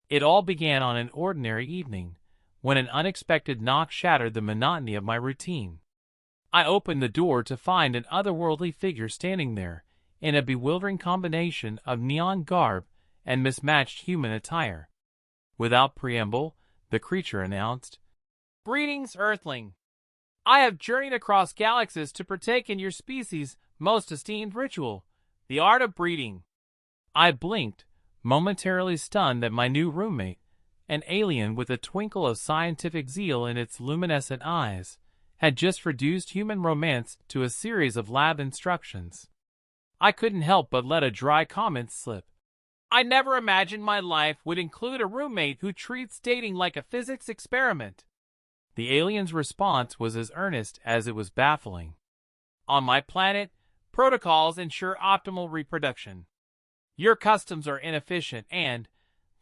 It all began on an ordinary evening, when an unexpected knock shattered the monotony of my routine. I opened the door to find an otherworldly figure standing there, in a bewildering combination of neon garb and mismatched human attire. Without preamble, the creature announced, "Greetings, Earthling. I have journeyed across galaxies to partake in your species' most esteemed ritual, the art of breeding." I blinked, momentarily stunned that my new roommate, an alien with a twinkle of scientific zeal in its luminescent eyes, had just reduced human romance to a series of lab instructions. I couldn't help but let a dry comment slip. I never imagined my life would include a roommate who treats dating like a physics experiment. The alien's response was as earnest as it was baffling. On my planet, protocols ensure optimal reproduction. Your customs are inefficient and,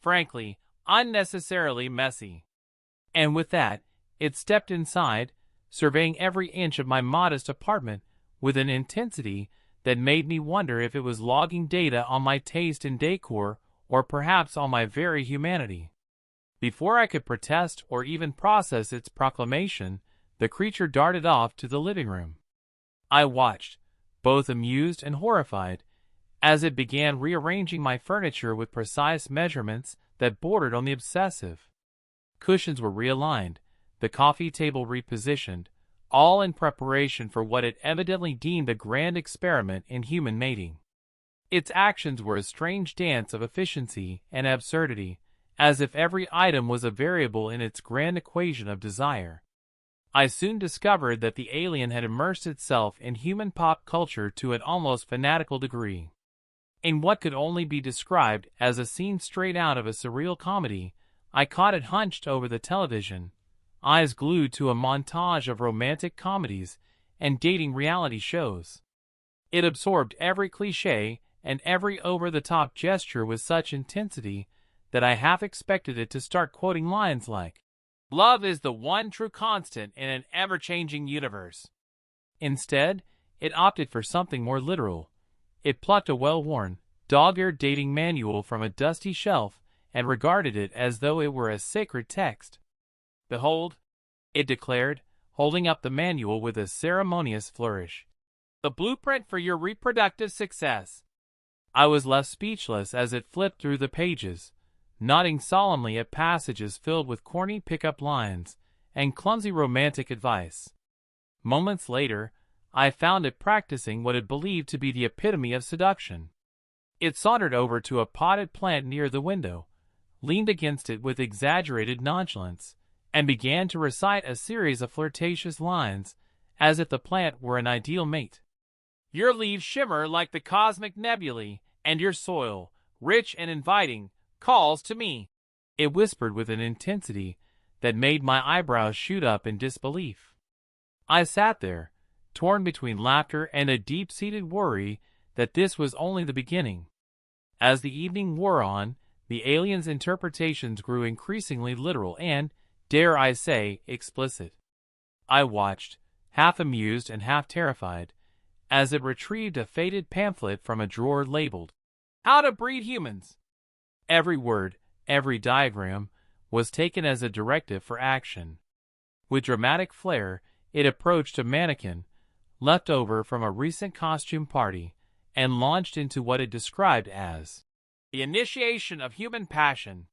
frankly, unnecessarily messy. And with that, it stepped inside, surveying every inch of my modest apartment with an intensity that made me wonder if it was logging data on my taste in decor or perhaps on my very humanity. Before I could protest or even process its proclamation, the creature darted off to the living room. I watched, both amused and horrified, as it began rearranging my furniture with precise measurements that bordered on the obsessive. Cushions were realigned, the coffee table repositioned, all in preparation for what it evidently deemed a grand experiment in human mating. Its actions were a strange dance of efficiency and absurdity, as if every item was a variable in its grand equation of desire. I soon discovered that the alien had immersed itself in human pop culture to an almost fanatical degree. In what could only be described as a scene straight out of a surreal comedy, I caught it hunched over the television, eyes glued to a montage of romantic comedies and dating reality shows. It absorbed every cliché and every over-the-top gesture with such intensity that I half expected it to start quoting lines like, "Love is the one true constant in an ever-changing universe." Instead, it opted for something more literal. It plucked a well-worn, dog-eared dating manual from a dusty shelf and regarded it as though it were a sacred text. "Behold," it declared, holding up the manual with a ceremonious flourish, "the blueprint for your reproductive success." I was left speechless as it flipped through the pages, nodding solemnly at passages filled with corny pickup lines and clumsy romantic advice. Moments later, I found it practicing what it believed to be the epitome of seduction. It sauntered over to a potted plant near the window, leaned against it with exaggerated nonchalance, and began to recite a series of flirtatious lines, as if the plant were an ideal mate. "Your leaves shimmer like the cosmic nebulae, and your soil, rich and inviting, calls to me," it whispered with an intensity that made my eyebrows shoot up in disbelief. I sat there, torn between laughter and a deep-seated worry that this was only the beginning. As the evening wore on, the alien's interpretations grew increasingly literal and, dare I say, explicit. I watched, half amused and half terrified, as it retrieved a faded pamphlet from a drawer labeled, "How to Breed Humans." Every word, every diagram, was taken as a directive for action. With dramatic flair, it approached a mannequin, left over from a recent costume party, and launched into what it described as the initiation of human passion.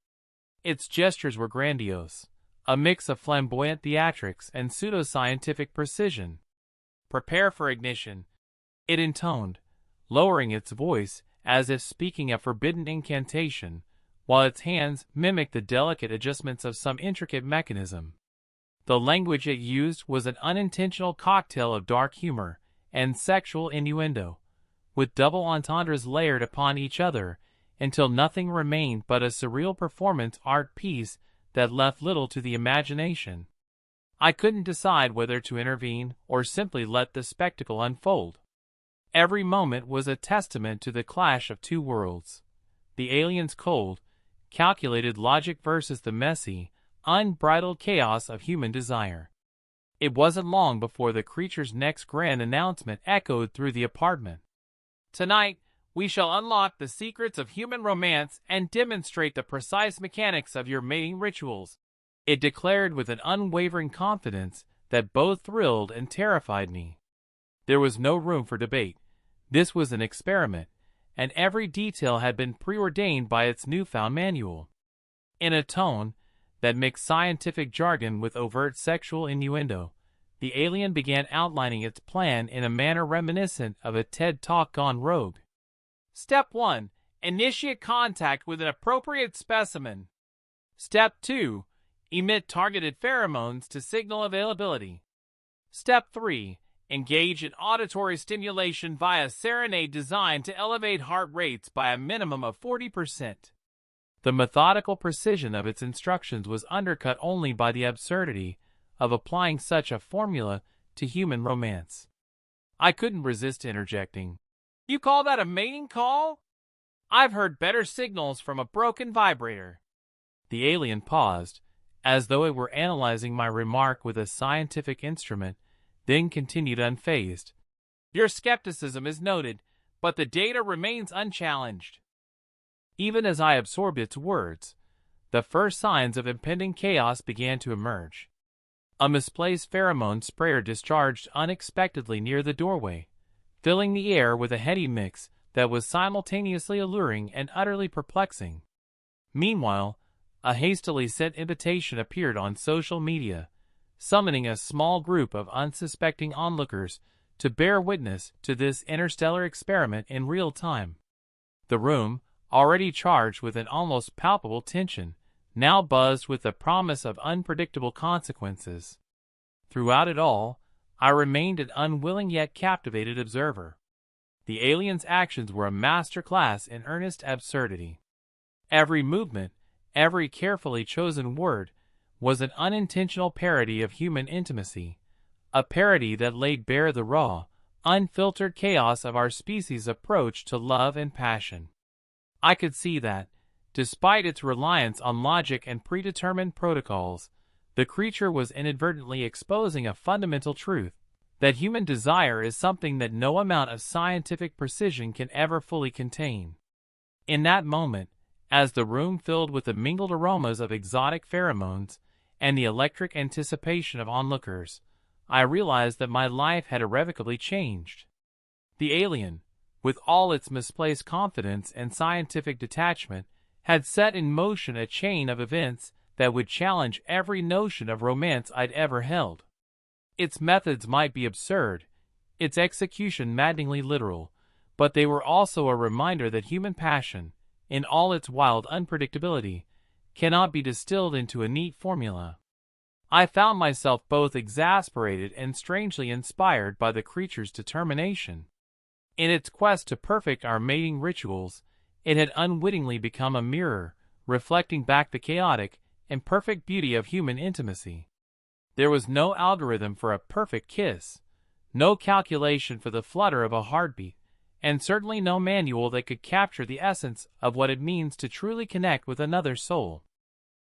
Its gestures were grandiose, a mix of flamboyant theatrics and pseudoscientific precision. "Prepare for ignition," it intoned, lowering its voice as if speaking a forbidden incantation, while its hands mimicked the delicate adjustments of some intricate mechanism. The language it used was an unintentional cocktail of dark humor and sexual innuendo, with double entendres layered upon each other until nothing remained but a surreal performance art piece that left little to the imagination. I couldn't decide whether to intervene or simply let the spectacle unfold. Every moment was a testament to the clash of two worlds: the alien's cold, calculated logic versus the messy, unbridled chaos of human desire. It wasn't long before the creature's next grand announcement echoed through the apartment. "Tonight, we shall unlock the secrets of human romance and demonstrate the precise mechanics of your mating rituals," it declared with an unwavering confidence that both thrilled and terrified me. There was no room for debate. This was an experiment, and every detail had been preordained by its newfound manual. In a tone that mixed scientific jargon with overt sexual innuendo, the alien began outlining its plan in a manner reminiscent of a TED Talk gone rogue. Step 1. Initiate contact with an appropriate specimen. Step 2. Emit targeted pheromones to signal availability. Step 3. Engage in auditory stimulation via serenade designed to elevate heart rates by a minimum of 40%. The methodical precision of its instructions was undercut only by the absurdity of applying such a formula to human romance. I couldn't resist interjecting. "You call that a mating call? I've heard better signals from a broken vibrator." The alien paused, as though it were analyzing my remark with a scientific instrument, then continued unfazed. "Your skepticism is noted, but the data remains unchallenged." Even as I absorbed its words, the first signs of impending chaos began to emerge. A misplaced pheromone sprayer discharged unexpectedly near the doorway, filling the air with a heady mix that was simultaneously alluring and utterly perplexing. Meanwhile, a hastily sent invitation appeared on social media, summoning a small group of unsuspecting onlookers to bear witness to this interstellar experiment in real time. The room, already charged with an almost palpable tension, now buzzed with the promise of unpredictable consequences. Throughout it all, I remained an unwilling yet captivated observer. The alien's actions were a master class in earnest absurdity. Every movement, every carefully chosen word, was an unintentional parody of human intimacy, a parody that laid bare the raw, unfiltered chaos of our species' approach to love and passion. I could see that, despite its reliance on logic and predetermined protocols, the creature was inadvertently exposing a fundamental truth, that human desire is something that no amount of scientific precision can ever fully contain. In that moment, as the room filled with the mingled aromas of exotic pheromones and the electric anticipation of onlookers, I realized that my life had irrevocably changed. The alien, with all its misplaced confidence and scientific detachment, had set in motion a chain of events that would challenge every notion of romance I'd ever held. Its methods might be absurd, its execution maddeningly literal, but they were also a reminder that human passion, in all its wild unpredictability, cannot be distilled into a neat formula. I found myself both exasperated and strangely inspired by the creature's determination. In its quest to perfect our mating rituals, it had unwittingly become a mirror, reflecting back the chaotic and perfect beauty of human intimacy. There was no algorithm for a perfect kiss, no calculation for the flutter of a heartbeat, and certainly no manual that could capture the essence of what it means to truly connect with another soul.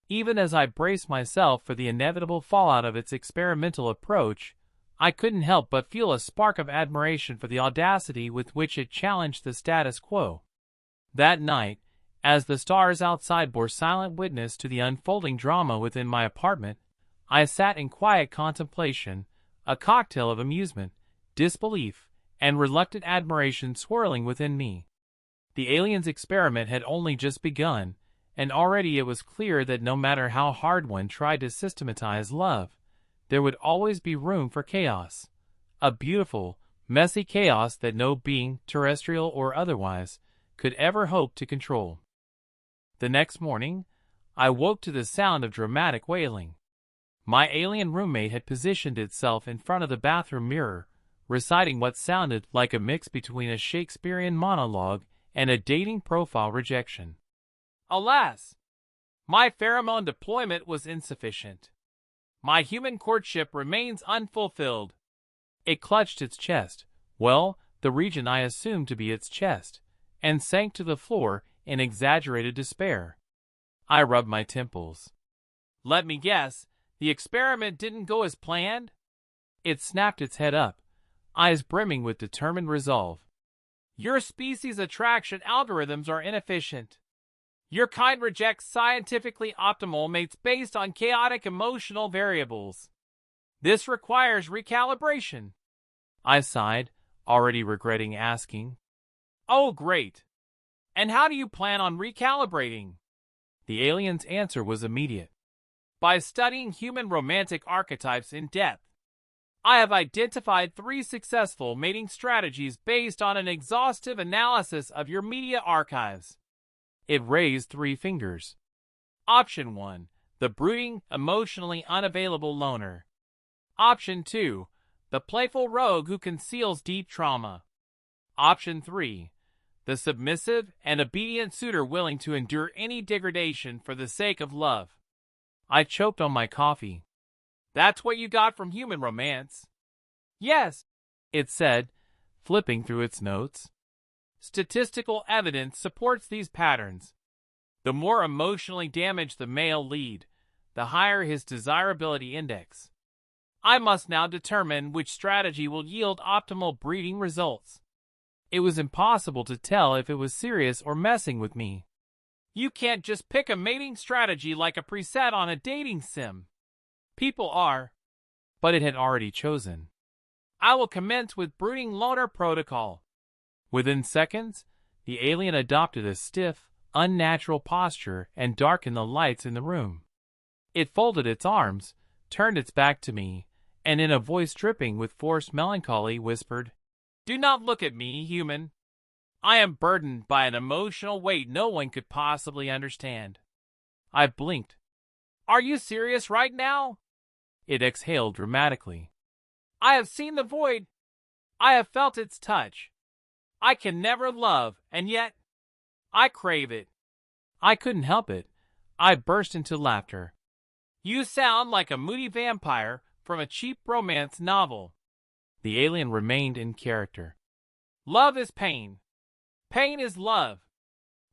Even as I braced myself for the inevitable fallout of its experimental approach, I couldn't help but feel a spark of admiration for the audacity with which it challenged the status quo. That night, as the stars outside bore silent witness to the unfolding drama within my apartment, I sat in quiet contemplation, a cocktail of amusement, disbelief, and reluctant admiration swirling within me. The alien's experiment had only just begun, and already it was clear that no matter how hard one tried to systematize love, there would always be room for chaos. A beautiful, messy chaos that no being, terrestrial or otherwise, could ever hope to control. The next morning, I woke to the sound of dramatic wailing. My alien roommate had positioned itself in front of the bathroom mirror, reciting what sounded like a mix between a Shakespearean monologue and a dating profile rejection. Alas! My pheromone deployment was insufficient. My human courtship remains unfulfilled. It clutched its chest, well, the region I assumed to be its chest, and sank to the floor in exaggerated despair. I rubbed my temples. Let me guess, the experiment didn't go as planned? It snapped its head up, eyes brimming with determined resolve. Your species' attraction algorithms are inefficient. Your kind rejects scientifically optimal mates based on chaotic emotional variables. This requires recalibration. I sighed, already regretting asking. Oh, great. And how do you plan on recalibrating? The alien's answer was immediate. By studying human romantic archetypes in depth. I have identified 3 successful mating strategies based on an exhaustive analysis of your media archives. It raised 3 fingers. Option 1. The brooding, emotionally unavailable loner. Option 2. The playful rogue who conceals deep trauma. Option 3. The submissive and obedient suitor willing to endure any degradation for the sake of love. I choked on my coffee. That's what you got from human romance? Yes, it said, flipping through its notes. Statistical evidence supports these patterns. The more emotionally damaged the male lead, the higher his desirability index. I must now determine which strategy will yield optimal breeding results. It was impossible to tell if it was serious or messing with me. You can't just pick a mating strategy like a preset on a dating sim. People are, but it had already chosen. I will commence with brooding loner protocol. Within seconds, the alien adopted a stiff, unnatural posture and darkened the lights in the room. It folded its arms, turned its back to me, and in a voice dripping with forced melancholy whispered, "Do not look at me, human. I am burdened by an emotional weight no one could possibly understand." I blinked. "Are you serious right now?" It exhaled dramatically. "I have seen the void. I have felt its touch. I can never love, and yet I crave it." I couldn't help it. I burst into laughter. "You sound like a moody vampire from a cheap romance novel." The alien remained in character. "Love is pain. Pain is love.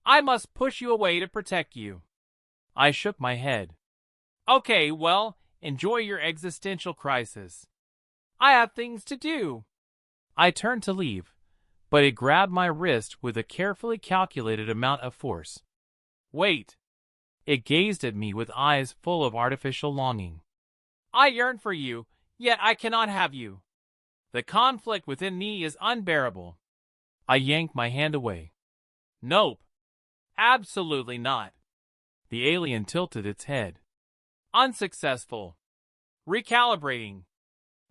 I must push you away to protect you." I shook my head. "Okay, well, enjoy your existential crisis. I have things to do." I turned to leave, but it grabbed my wrist with a carefully calculated amount of force. "Wait." It gazed at me with eyes full of artificial longing. "I yearn for you, yet I cannot have you. The conflict within me is unbearable." I yanked my hand away. "Nope. Absolutely not." The alien tilted its head. "Unsuccessful. Recalibrating."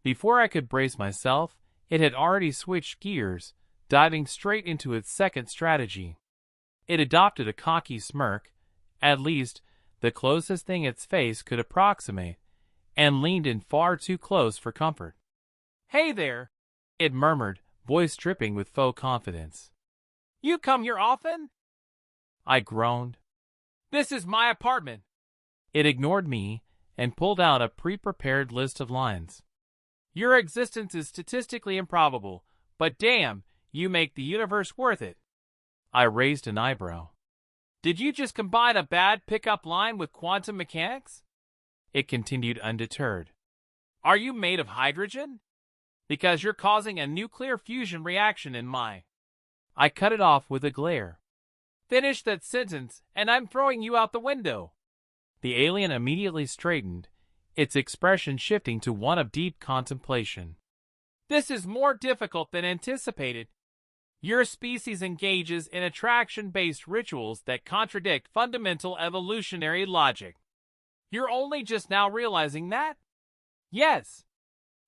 Before I could brace myself, it had already switched gears, diving straight into its second strategy. It adopted a cocky smirk, at least the closest thing its face could approximate, and leaned in far too close for comfort. "Hey there," it murmured, voice dripping with faux confidence. "You come here often?" I groaned. "This is my apartment." It ignored me and pulled out a pre-prepared list of lines. "Your existence is statistically improbable, but damn, you make the universe worth it." I raised an eyebrow. "Did you just combine a bad pickup line with quantum mechanics?" It continued undeterred. "Are you made of hydrogen? Because you're causing a nuclear fusion reaction in my—" I cut it off with a glare. "Finish that sentence, and I'm throwing you out the window." The alien immediately straightened, its expression shifting to one of deep contemplation. "This is more difficult than anticipated. Your species engages in attraction-based rituals that contradict fundamental evolutionary logic. You're only just now realizing that?" "Yes.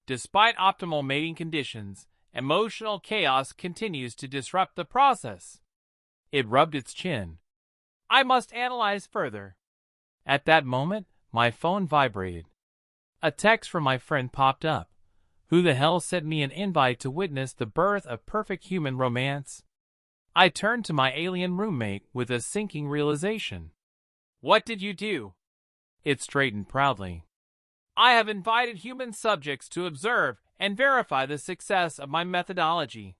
Despite optimal mating conditions, emotional chaos continues to disrupt the process." It rubbed its chin. "I must analyze further." At that moment, my phone vibrated. A text from my friend popped up. Who the hell sent me an invite to witness the birth of perfect human romance? I turned to my alien roommate with a sinking realization. "What did you do?" It straightened proudly. "I have invited human subjects to observe and verify the success of my methodology.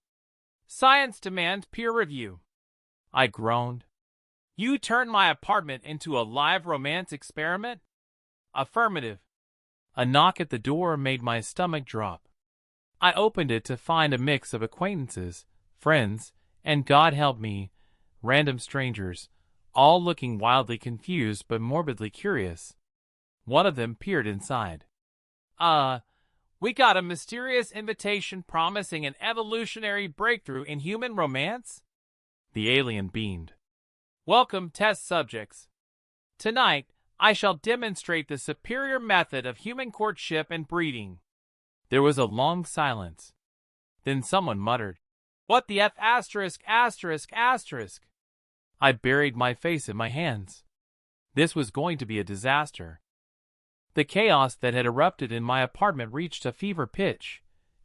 Science demands peer review." I groaned. "You turned my apartment into a live romance experiment?" "Affirmative." A knock at the door made my stomach drop. I opened it to find a mix of acquaintances, friends, and God help me, random strangers, all looking wildly confused but morbidly curious. One of them peered inside. We got a mysterious invitation promising an evolutionary breakthrough in human romance?" The alien beamed. "Welcome, test subjects. Tonight, I shall demonstrate the superior method of human courtship and breeding." There was a long silence. Then someone muttered, "What the F asterisk asterisk asterisk?" I buried my face in my hands. This was going to be a disaster. The chaos that had erupted in my apartment reached a fever pitch,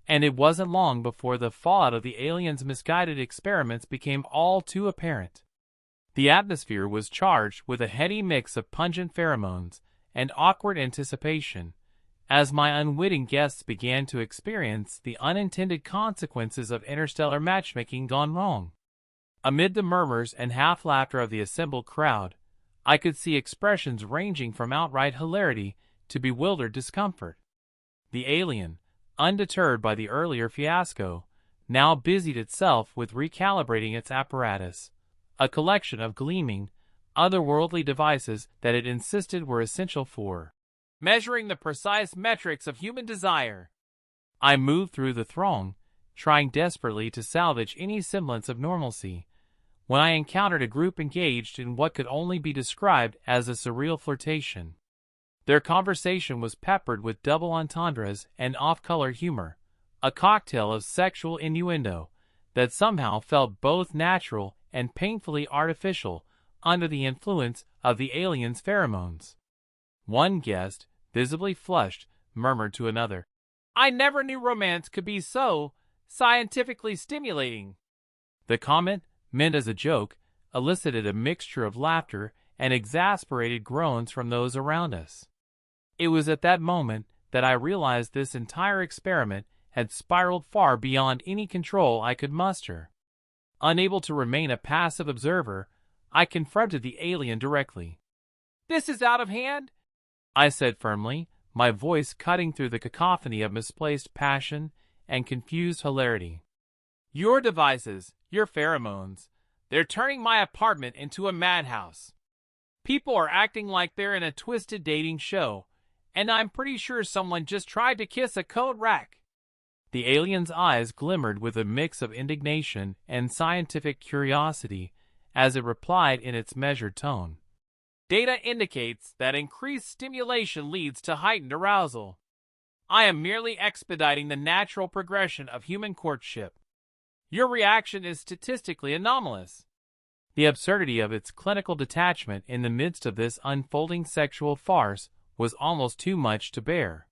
and it wasn't long before the fallout of the aliens' misguided experiments became all too apparent. The atmosphere was charged with a heady mix of pungent pheromones and awkward anticipation, as my unwitting guests began to experience the unintended consequences of interstellar matchmaking gone wrong. Amid the murmurs and half-laughter of the assembled crowd, I could see expressions ranging from outright hilarity to bewildered discomfort. The alien, undeterred by the earlier fiasco, now busied itself with recalibrating its apparatus, a collection of gleaming, otherworldly devices that it insisted were essential for measuring the precise metrics of human desire. I moved through the throng, trying desperately to salvage any semblance of normalcy, when I encountered a group engaged in what could only be described as a surreal flirtation. Their conversation was peppered with double entendres and off-color humor, a cocktail of sexual innuendo that somehow felt both natural and painfully artificial under the influence of the alien's pheromones. One guest, visibly flushed, murmured to another, "I never knew romance could be so scientifically stimulating." The comment, meant as a joke, elicited a mixture of laughter and exasperated groans from those around us. It was at that moment that I realized this entire experiment had spiraled far beyond any control I could muster. Unable to remain a passive observer, I confronted the alien directly. "This is out of hand," I said firmly, my voice cutting through the cacophony of misplaced passion and confused hilarity. "Your devices, your pheromones, they're turning my apartment into a madhouse. People are acting like they're in a twisted dating show, and I'm pretty sure someone just tried to kiss a coat rack." The alien's eyes glimmered with a mix of indignation and scientific curiosity as it replied in its measured tone. "Data indicates that increased stimulation leads to heightened arousal. I am merely expediting the natural progression of human courtship. Your reaction is statistically anomalous." The absurdity of its clinical detachment in the midst of this unfolding sexual farce was almost too much to bear.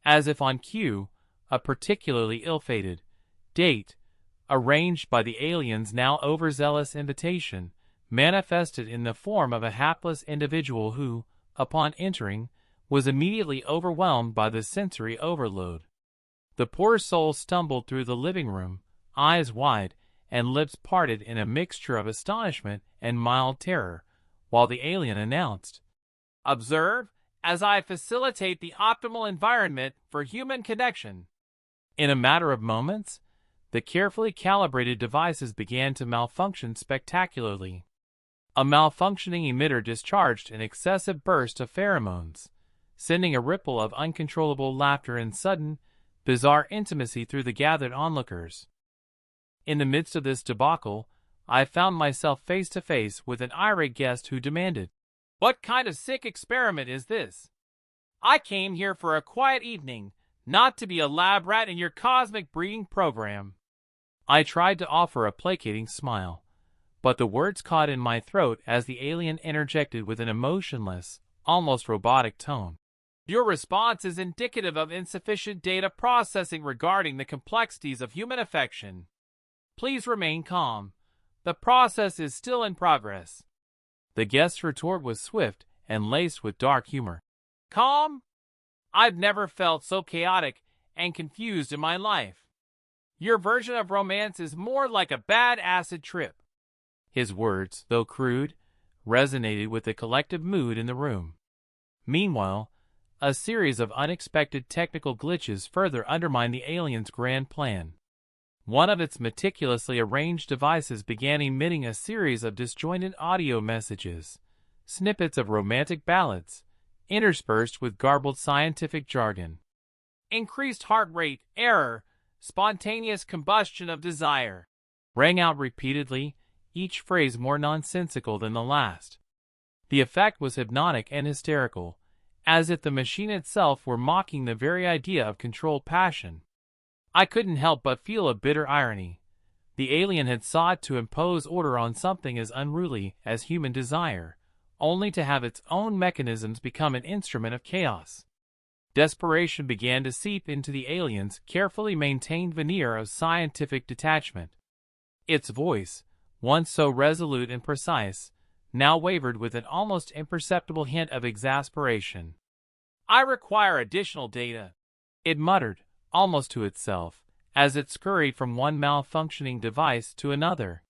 As if on cue, a particularly ill-fated date, arranged by the alien's now overzealous invitation, manifested in the form of a hapless individual who, upon entering, was immediately overwhelmed by the sensory overload. The poor soul stumbled through the living room, eyes wide and lips parted in a mixture of astonishment and mild terror, while the alien announced, "Observe as I facilitate the optimal environment for human connection." In a matter of moments, the carefully calibrated devices began to malfunction spectacularly. A malfunctioning emitter discharged an excessive burst of pheromones, sending a ripple of uncontrollable laughter and sudden, bizarre intimacy through the gathered onlookers. In the midst of this debacle, I found myself face to face with an irate guest who demanded, "What kind of sick experiment is this? I came here for a quiet evening, not to be a lab rat in your cosmic breeding program." I tried to offer a placating smile, but the words caught in my throat as the alien interjected with an emotionless, almost robotic tone. "Your response is indicative of insufficient data processing regarding the complexities of human affection. Please remain calm. The process is still in progress." The guest's retort was swift and laced with dark humor. "Calm? I've never felt so chaotic and confused in my life. Your version of romance is more like a bad acid trip." His words, though crude, resonated with the collective mood in the room. Meanwhile, a series of unexpected technical glitches further undermined the alien's grand plan. One of its meticulously arranged devices began emitting a series of disjointed audio messages, snippets of romantic ballads, interspersed with garbled scientific jargon. Increased heart rate, error, spontaneous combustion of desire, rang out repeatedly, each phrase more nonsensical than the last. The effect was hypnotic and hysterical, as if the machine itself were mocking the very idea of controlled passion. I couldn't help but feel a bitter irony. The alien had sought to impose order on something as unruly as human desire, only to have its own mechanisms become an instrument of chaos. Desperation began to seep into the alien's carefully maintained veneer of scientific detachment. Its voice, once so resolute and precise, now wavered with an almost imperceptible hint of exasperation. "I require additional data," it muttered, almost to itself, as it scurried from one malfunctioning device to another.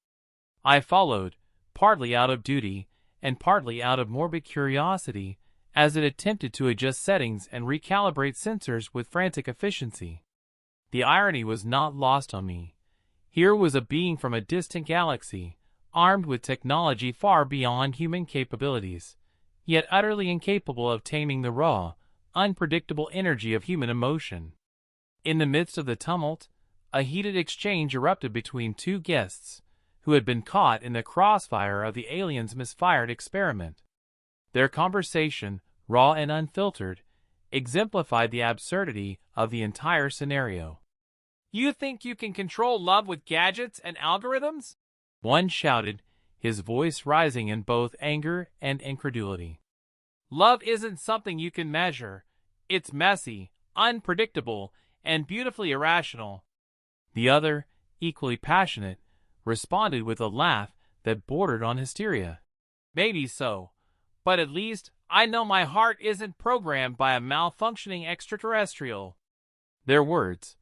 I followed, partly out of duty, and partly out of morbid curiosity, as it attempted to adjust settings and recalibrate sensors with frantic efficiency. The irony was not lost on me. Here was a being from a distant galaxy, armed with technology far beyond human capabilities, yet utterly incapable of taming the raw, unpredictable energy of human emotion. In the midst of the tumult, a heated exchange erupted between two guests, who had been caught in the crossfire of the alien's misfired experiment. Their conversation, raw and unfiltered, exemplified the absurdity of the entire scenario. "You think you can control love with gadgets and algorithms?" one shouted, his voice rising in both anger and incredulity. "Love isn't something you can measure. It's messy, unpredictable, and beautifully irrational." The other, equally passionate, responded with a laugh that bordered on hysteria. "Maybe so, but at least I know my heart isn't programmed by a malfunctioning extraterrestrial." Their words,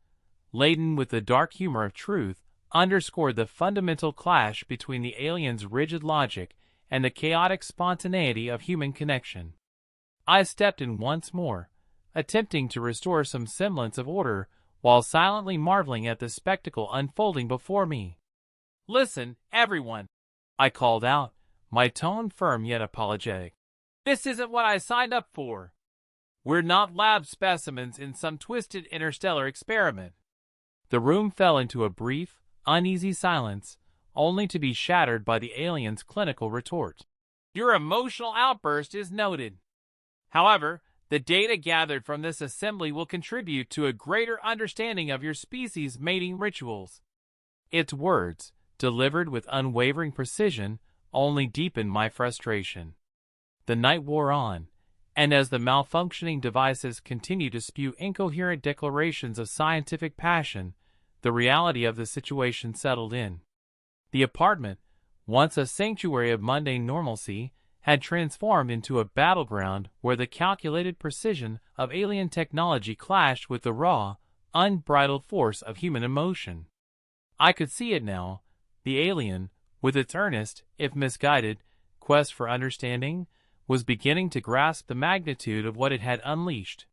laden with the dark humor of truth, underscored the fundamental clash between the alien's rigid logic and the chaotic spontaneity of human connection. I stepped in once more, attempting to restore some semblance of order while silently marveling at the spectacle unfolding before me. "Listen, everyone," I called out, my tone firm yet apologetic. "This isn't what I signed up for. We're not lab specimens in some twisted interstellar experiment." The room fell into a brief, uneasy silence, only to be shattered by the alien's clinical retort. "Your emotional outburst is noted. However, the data gathered from this assembly will contribute to a greater understanding of your species' mating rituals." Its words, delivered with unwavering precision, only deepened my frustration. The night wore on, and as the malfunctioning devices continued to spew incoherent declarations of scientific passion, the reality of the situation settled in. The apartment, once a sanctuary of mundane normalcy, had transformed into a battleground where the calculated precision of alien technology clashed with the raw, unbridled force of human emotion. I could see it now. The alien, with its earnest, if misguided, quest for understanding, was beginning to grasp the magnitude of what it had unleashed.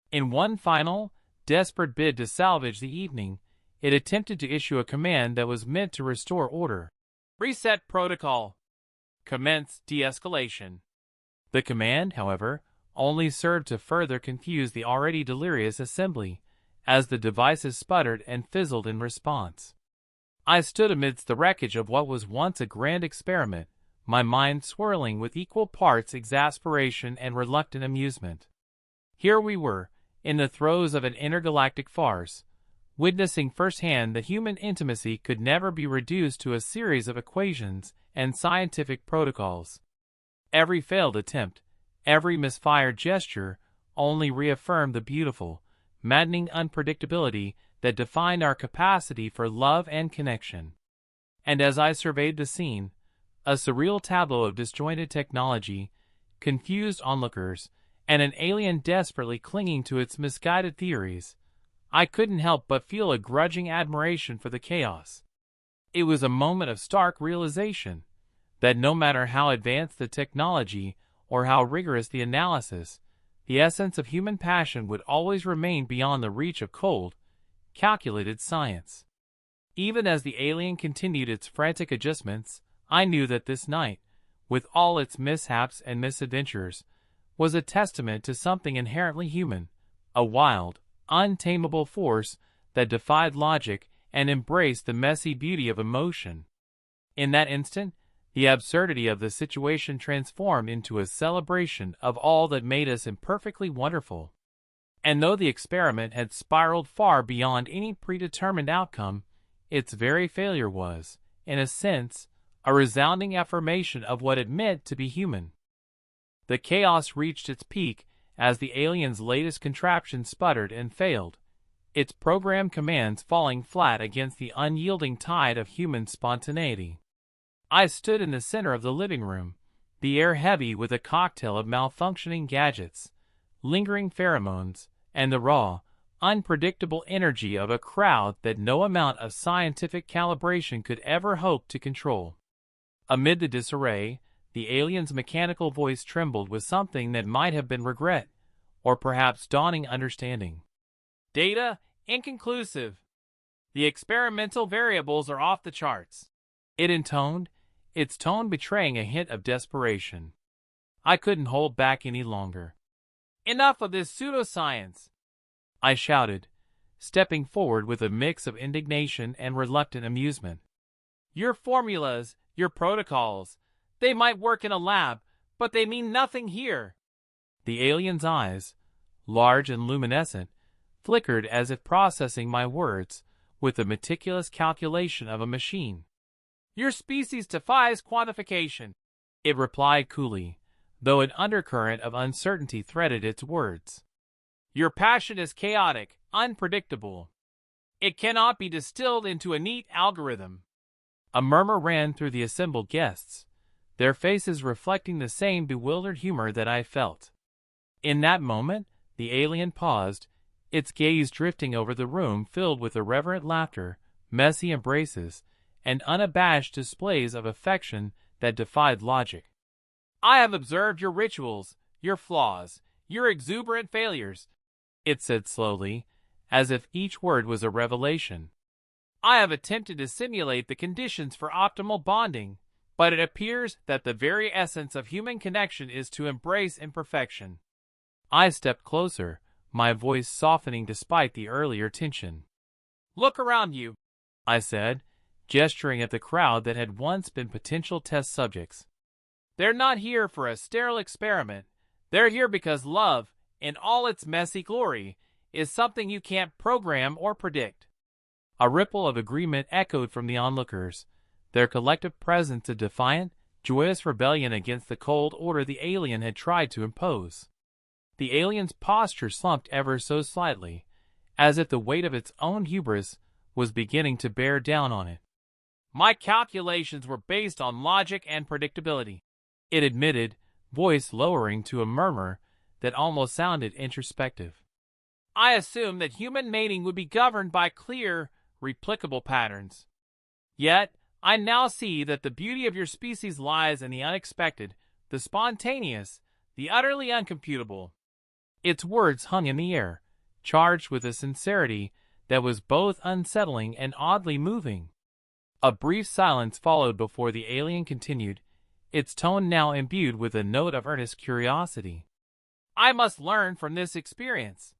In one final, desperate bid to salvage the evening, it attempted to issue a command that was meant to restore order. "Reset protocol. Commence de-escalation." The command, however, only served to further confuse the already delirious assembly, as the devices sputtered and fizzled in response. I stood amidst the wreckage of what was once a grand experiment, my mind swirling with equal parts exasperation and reluctant amusement. Here we were, in the throes of an intergalactic farce, witnessing firsthand that human intimacy could never be reduced to a series of equations and scientific protocols. Every failed attempt, every misfired gesture, only reaffirmed the beautiful, maddening unpredictability that defined our capacity for love and connection. And as I surveyed the scene, a surreal tableau of disjointed technology, confused onlookers, and an alien desperately clinging to its misguided theories, I couldn't help but feel a grudging admiration for the chaos. It was a moment of stark realization that no matter how advanced the technology or how rigorous the analysis, the essence of human passion would always remain beyond the reach of cold, calculated science. Even as the alien continued its frantic adjustments, I knew that this night, with all its mishaps and misadventures, was a testament to something inherently human, a wild, untamable force that defied logic and embraced the messy beauty of emotion. In that instant, the absurdity of the situation transformed into a celebration of all that made us imperfectly wonderful. And though the experiment had spiraled far beyond any predetermined outcome, its very failure was, in a sense, a resounding affirmation of what it meant to be human. The chaos reached its peak as the alien's latest contraption sputtered and failed, its programmed commands falling flat against the unyielding tide of human spontaneity. I stood in the center of the living room, the air heavy with a cocktail of malfunctioning gadgets, lingering pheromones, and the raw, unpredictable energy of a crowd that no amount of scientific calibration could ever hope to control. Amid the disarray, the alien's mechanical voice trembled with something that might have been regret, or perhaps dawning understanding. Data inconclusive. The experimental variables are off the charts. It intoned, its tone betraying a hint of desperation. I couldn't hold back any longer. Enough of this pseudoscience! I shouted, stepping forward with a mix of indignation and reluctant amusement. Your formulas, your protocols, they might work in a lab, but they mean nothing here. The alien's eyes, large and luminescent, flickered as if processing my words with the meticulous calculation of a machine. Your species defies quantification, it replied coolly, though an undercurrent of uncertainty threaded its words. Your passion is chaotic, unpredictable. It cannot be distilled into a neat algorithm. A murmur ran through the assembled guests, their faces reflecting the same bewildered humor that I felt. In that moment, the alien paused, its gaze drifting over the room filled with irreverent laughter, messy embraces, and unabashed displays of affection that defied logic. I have observed your rituals, your flaws, your exuberant failures, it said slowly, as if each word was a revelation. I have attempted to simulate the conditions for optimal bonding, but it appears that the very essence of human connection is to embrace imperfection. I stepped closer, my voice softening despite the earlier tension. Look around you, I said, gesturing at the crowd that had once been potential test subjects. They're not here for a sterile experiment. They're here because love, in all its messy glory, is something you can't program or predict. A ripple of agreement echoed from the onlookers, their collective presence a defiant, joyous rebellion against the cold order the alien had tried to impose. The alien's posture slumped ever so slightly, as if the weight of its own hubris was beginning to bear down on it. My calculations were based on logic and predictability, it admitted, voice lowering to a murmur that almost sounded introspective. I assumed that human mating would be governed by clear, replicable patterns. Yet, I now see that the beauty of your species lies in the unexpected, the spontaneous, the utterly uncomputable. Its words hung in the air, charged with a sincerity that was both unsettling and oddly moving. A brief silence followed before the alien continued, its tone now imbued with a note of earnest curiosity. I must learn from this experience.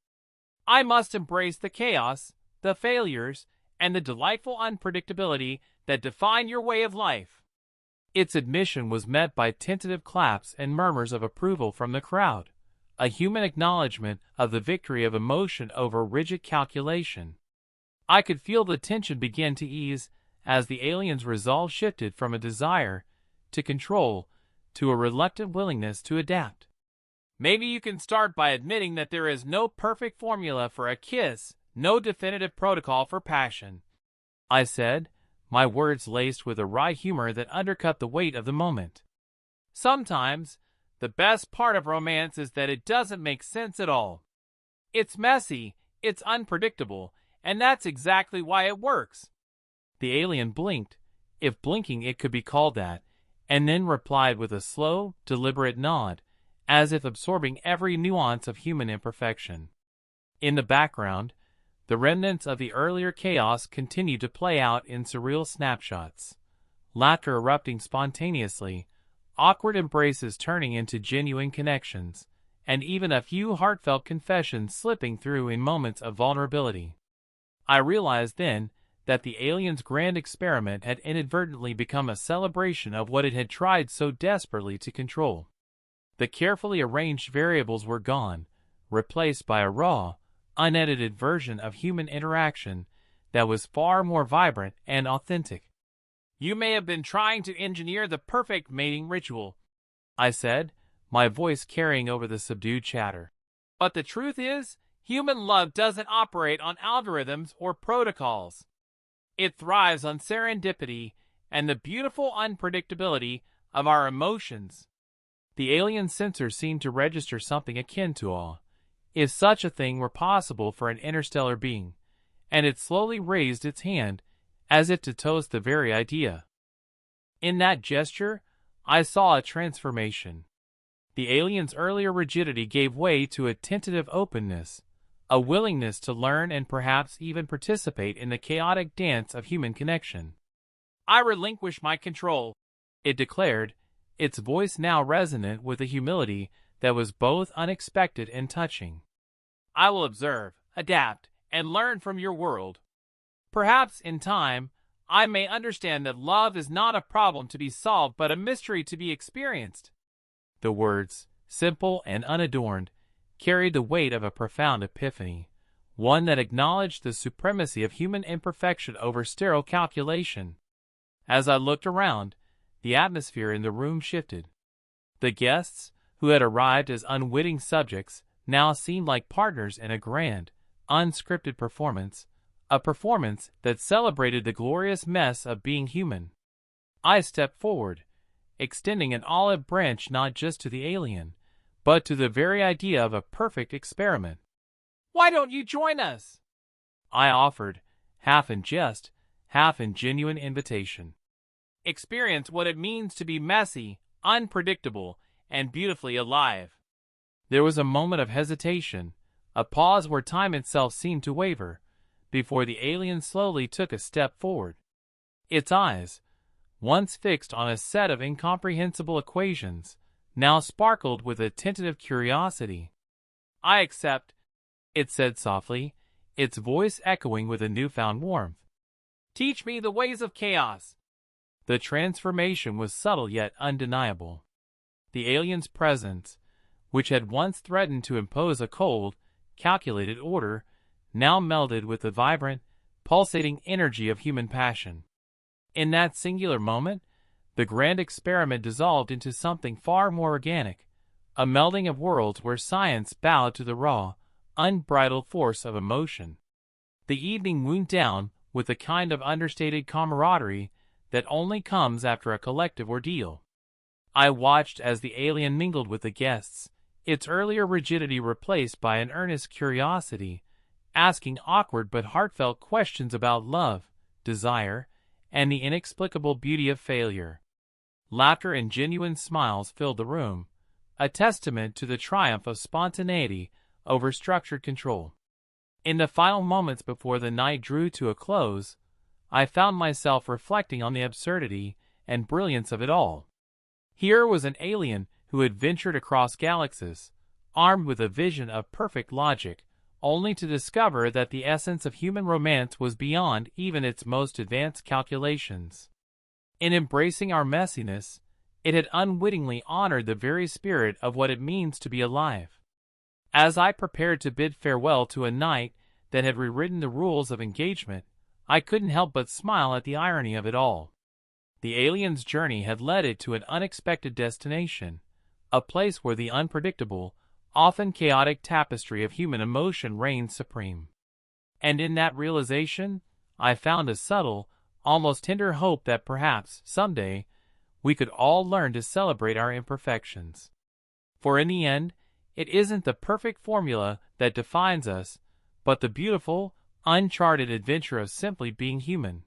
I must embrace the chaos, the failures, and the delightful unpredictability that define your way of life. Its admission was met by tentative claps and murmurs of approval from the crowd, a human acknowledgement of the victory of emotion over rigid calculation. I could feel the tension begin to ease as the alien's resolve shifted from a desire to control to a reluctant willingness to adapt. Maybe you can start by admitting that there is no perfect formula for a kiss, no definitive protocol for passion, I said, my words laced with a wry humor that undercut the weight of the moment. Sometimes, the best part of romance is that it doesn't make sense at all. It's messy, it's unpredictable, and that's exactly why it works. The alien blinked, if blinking it could be called that, and then replied with a slow, deliberate nod, as if absorbing every nuance of human imperfection. In the background, The remnants of the earlier chaos continued to play out in surreal snapshots. Laughter erupting spontaneously, awkward embraces turning into genuine connections, and even a few heartfelt confessions slipping through in moments of vulnerability. I realized then that the aliens' grand experiment had inadvertently become a celebration of what it had tried so desperately to control. The carefully arranged variables were gone, replaced by a raw, unedited version of human interaction that was far more vibrant and authentic. "You may have been trying to engineer the perfect mating ritual," I said, my voice carrying over the subdued chatter. "But the truth is, human love doesn't operate on algorithms or protocols. It thrives on serendipity and the beautiful unpredictability of our emotions." The alien sensor seemed to register something akin to awe, if such a thing were possible for an interstellar being, and it slowly raised its hand, as if to toast the very idea. In that gesture, I saw a transformation. The alien's earlier rigidity gave way to a tentative openness, a willingness to learn and perhaps even participate in the chaotic dance of human connection. "I relinquish my control," it declared, its voice now resonant with a humility that was both unexpected and touching. "I will observe, adapt, and learn from your world. Perhaps, in time, I may understand that love is not a problem to be solved but a mystery to be experienced." The words, simple and unadorned, carried the weight of a profound epiphany, one that acknowledged the supremacy of human imperfection over sterile calculation. As I looked around, the atmosphere in the room shifted. The guests, who had arrived as unwitting subjects, now seemed like partners in a grand, unscripted performance, a performance that celebrated the glorious mess of being human. I stepped forward, extending an olive branch not just to the alien, but to the very idea of a perfect experiment. "Why don't you join us?" I offered, half in jest, half in genuine invitation. "Experience what it means to be messy, unpredictable, and beautifully alive." There was a moment of hesitation, a pause where time itself seemed to waver, before the alien slowly took a step forward. Its eyes, once fixed on a set of incomprehensible equations, now sparkled with a tentative curiosity. "I accept," it said softly, its voice echoing with a newfound warmth. "Teach me the ways of chaos." The transformation was subtle yet undeniable. The alien's presence, which had once threatened to impose a cold, calculated order, now melded with the vibrant, pulsating energy of human passion. In that singular moment, the grand experiment dissolved into something far more organic, a melding of worlds where science bowed to the raw, unbridled force of emotion. The evening wound down with a kind of understated camaraderie that only comes after a collective ordeal. I watched as the alien mingled with the guests, its earlier rigidity replaced by an earnest curiosity, asking awkward but heartfelt questions about love, desire, and the inexplicable beauty of failure. Laughter and genuine smiles filled the room, a testament to the triumph of spontaneity over structured control. In the final moments before the night drew to a close, I found myself reflecting on the absurdity and brilliance of it all. Here was an alien who had ventured across galaxies, armed with a vision of perfect logic, only to discover that the essence of human romance was beyond even its most advanced calculations. In embracing our messiness, it had unwittingly honored the very spirit of what it means to be alive. As I prepared to bid farewell to a night that had rewritten the rules of engagement, I couldn't help but smile at the irony of it all. The alien's journey had led it to an unexpected destination, a place where the unpredictable, often chaotic tapestry of human emotion reigned supreme. And in that realization, I found a subtle, almost tender hope that perhaps, someday, we could all learn to celebrate our imperfections. For in the end, it isn't the perfect formula that defines us, but the beautiful, uncharted adventure of simply being human.